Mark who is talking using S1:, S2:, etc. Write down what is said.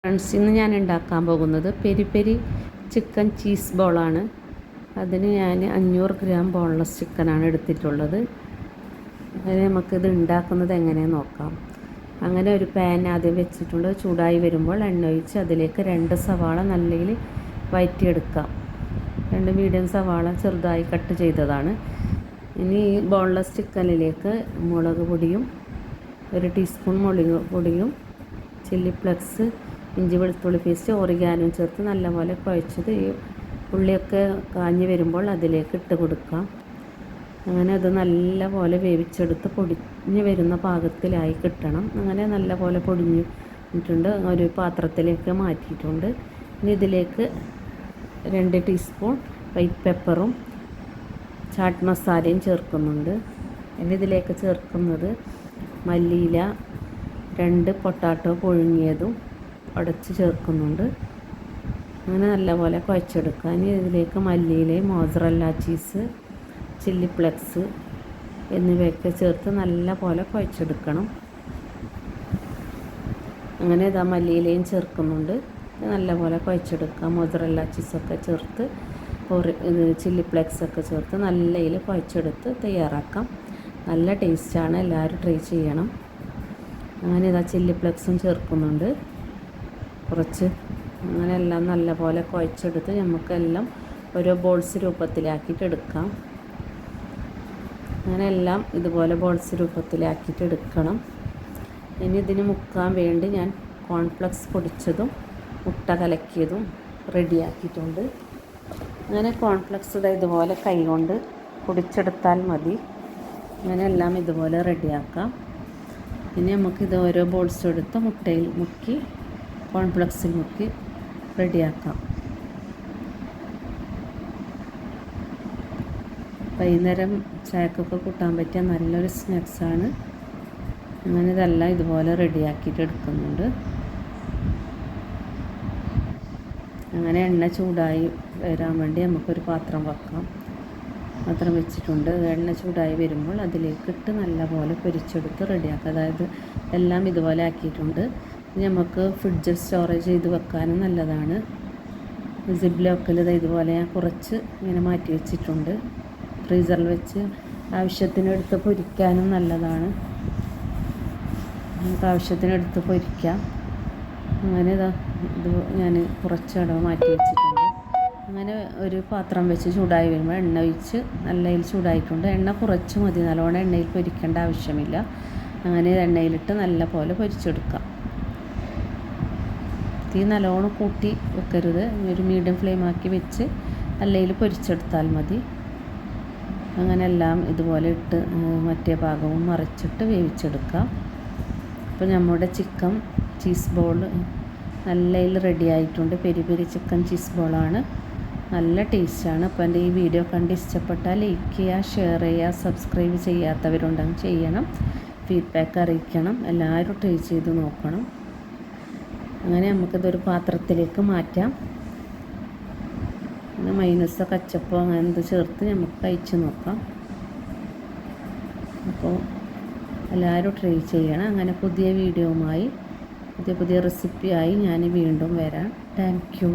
S1: Friends, ഇന്ന് ഞാൻ ഉണ്ടാക്കാൻ പോകുന്നത് പെരി പെരി ചിക്കൻ ചീസ് ബോളാണ്. അതിന് ഞാൻ 500 ഗ്രാം ബോൺലെസ് ചിക്കനാണ് എടുത്തിട്ടുള്ളത്. അങ്ങനെ നമുക്കിത് ഉണ്ടാക്കുന്നത് എങ്ങനെയെന്ന് നോക്കാം. അങ്ങനെ ഒരു പാൻ ആദ്യം വെച്ചിട്ടുണ്ട്. ചൂടായി വരുമ്പോൾ എണ്ണ ഒഴിച്ച് അതിലേക്ക് 2 സവാള നല്ലയിൽ വഴറ്റിയെടുക്കാം. 2 മീഡിയം സവാള ചെറുതായി കട്ട് ചെയ്തതാണ്. ഇനി ഈ ബോൺലെസ് ചിക്കനിലേക്ക് മുളക് പൊടിയും 1 ടീസ്പൂൺ മുളക് പൊടിയും ചില്ലി ഫ്ലെക്സ്, ഇഞ്ചി വെളുത്തുള്ളി പേസ്റ്റ്, ഓറിഗാനോ ചേർത്ത് നല്ലപോലെ കുഴച്ചത് ഈ ഉള്ളിയൊക്കെ കാഞ്ഞ് വരുമ്പോൾ അതിലേക്ക് ഇട്ട് കൊടുക്കാം. അങ്ങനെ അത് നല്ലപോലെ വേവിച്ചെടുത്ത് പൊടിഞ്ഞ് വരുന്ന പാകത്തിലായി കിട്ടണം. അങ്ങനെ നല്ലപോലെ പൊടിഞ്ഞിട്ടുണ്ട്. ഒരു പാത്രത്തിലേക്ക് മാറ്റിയിട്ടുണ്ട്. ഇനി ഇതിലേക്ക് 2 ടീസ്പൂൺ വൈറ്റ് പെപ്പറും ചാട്ട് മസാലയും ചേർക്കുന്നുണ്ട്. ഇനി ഇതിലേക്ക് ചേർക്കുന്നത് മല്ലിയില, 2 പൊട്ടാറ്റോ പുഴുങ്ങിയതും ഉടച്ച് ചേർക്കുന്നുണ്ട്. അങ്ങനെ നല്ലപോലെ കുഴച്ചെടുക്കുക. ഇനി ഇതിലേക്ക് മല്ലിയില, മോസറല്ല ചീസ്, ചില്ലി ഫ്ലെക്സ് എന്നിവയൊക്കെ ചേർത്ത് നല്ലപോലെ കുഴച്ചെടുക്കണം. അങ്ങനെ ഇതാ മല്ലിയിലയും ചേർക്കുന്നുണ്ട്. നല്ലപോലെ കുഴച്ചെടുക്കുക. മോസറല്ല ചീസൊക്കെ ചേർത്ത് ചില്ലി ഫ്ലെക്സൊക്കെ ചേർത്ത് നല്ലയിൽ കുഴച്ചെടുത്ത് തയ്യാറാക്കാം. നല്ല ടേസ്റ്റാണ്, എല്ലാവരും ട്രൈ ചെയ്യണം. അങ്ങനെ ഇതാ ചില്ലി ഫ്ലെക്സും ചേർക്കുന്നുണ്ട് കുറച്ച്. അങ്ങനെ എല്ലാം നല്ലപോലെ കുഴച്ചെടുത്ത് നമുക്കെല്ലാം ഓരോ ബോൾസ് രൂപത്തിലാക്കിയിട്ട് എടുക്കാം. അങ്ങനെ എല്ലാം ഇതുപോലെ ബോൾസ് രൂപത്തിലാക്കിയിട്ട് എടുക്കണം. ഇനി ഇതിന് മുക്കാൻ വേണ്ടി ഞാൻ കോൺഫ്ലെക്സ് പൊടിച്ചതും മുട്ട കലക്കിയതും റെഡിയാക്കിയിട്ടുണ്ട്. അങ്ങനെ കോൺഫ്ലെക്സ് ഇതുപോലെ കൈകൊണ്ട് പൊടിച്ചെടുത്താൽ മതി. അങ്ങനെ എല്ലാം ഇതുപോലെ റെഡിയാക്കാം. ഇനി നമുക്കിത് ഓരോ ബോൾസ് എടുത്ത് മുട്ടയിൽ മുക്കി കോൺഫ്ലെക്സിൽ മുക്കി റെഡിയാക്കാം. വൈകുന്നേരം ചായക്കൊക്കെ കൂട്ടാൻ പറ്റിയ നല്ലൊരു സ്നാക്സാണ്. അങ്ങനെ ഇതെല്ലാം ഇതുപോലെ റെഡിയാക്കിയിട്ട് എടുക്കുന്നുണ്ട്. അങ്ങനെ എണ്ണ ചൂടായി വരാൻ വേണ്ടി നമുക്കൊരു പാത്രം വെക്കാം. പാത്രം വെച്ചിട്ടുണ്ട്. എണ്ണ ചൂടായി വരുമ്പോൾ അതിലേക്കിട്ട് നല്ലപോലെ പൊരിച്ചെടുത്ത് റെഡിയാക്കുക. അതായത് എല്ലാം ഇതുപോലെ ആക്കിയിട്ടുണ്ട്. നമുക്ക് ഫ്രിഡ്ജിൽ സ്റ്റോറേജ് ചെയ്ത് വെക്കാനും നല്ലതാണ്. സിബിലൊക്കെ ഇതുപോലെ ഞാൻ കുറച്ച് ഇങ്ങനെ മാറ്റി വെച്ചിട്ടുണ്ട്. ഫ്രീസറിൽ വെച്ച് ആവശ്യത്തിനെടുത്ത് പൊരിക്കാനും നല്ലതാണ്. നമുക്ക് ആവശ്യത്തിനെടുത്ത് പൊരിക്കാം. അങ്ങനെ ഇത് ഞാൻ കുറച്ചടവ് മാറ്റി വെച്ചിട്ടുണ്ട്. അങ്ങനെ ഒരു പാത്രം വെച്ച് ചൂടായി വരുമ്പോൾ എണ്ണ ഒഴിച്ച് നല്ലയിൽ ചൂടായിട്ടുണ്ട്. എണ്ണ കുറച്ച് മതി, നല്ലോണം എണ്ണയിൽ പൊരിക്കേണ്ട ആവശ്യമില്ല. അങ്ങനെ എണ്ണയിലിട്ട് നല്ല പോലെ പൊരിച്ചെടുക്കാം. തീ നല്ലോണം കൂട്ടി വെക്കരുത്, ഒരു മീഡിയം ഫ്ലെയിമാക്കി വെച്ച് നല്ലയിൽ പൊരിച്ചെടുത്താൽ മതി. അങ്ങനെ എല്ലാം ഇതുപോലെ ഇട്ട് മറ്റേ ഭാഗവും മറിച്ചിട്ട് വേവിച്ചെടുക്കാം. അപ്പോൾ നമ്മുടെ ചിക്കൻ ചീസ് ബോൾ നല്ലയിൽ റെഡി ആയിട്ടുണ്ട്. പെരി പെരി ചിക്കൻ ചീസ് ബോളാണ്. നല്ല ടേസ്റ്റാണ്. അപ്പോൾ എൻ്റെ ഈ വീഡിയോ കണ്ട് ഇഷ്ടപ്പെട്ടാൽ ലൈക്ക് ചെയ്യുക, ഷെയർ ചെയ്യുക, സബ്സ്ക്രൈബ് ചെയ്യാത്തവരുണ്ടെങ്കിൽ ചെയ്യണം. ഫീഡ്ബാക്ക് അറിയിക്കണം. എല്ലാവരും ട്രൈ ചെയ്ത് നോക്കണം. അങ്ങനെ നമുക്കിതൊരു പാത്രത്തിലേക്ക് മാറ്റാം. പിന്നെ മൈനസോ കച്ചപ്പോ അങ്ങനെ എന്ത് ചേർത്ത് നമുക്ക് കഴിച്ച് നോക്കാം. അപ്പോൾ എല്ലാവരും ട്രൈ ചെയ്യണം. അങ്ങനെ പുതിയ വീഡിയോയുമായി പുതിയ റെസിപ്പിയായി ഞാൻ വീണ്ടും വരാം. Thank you.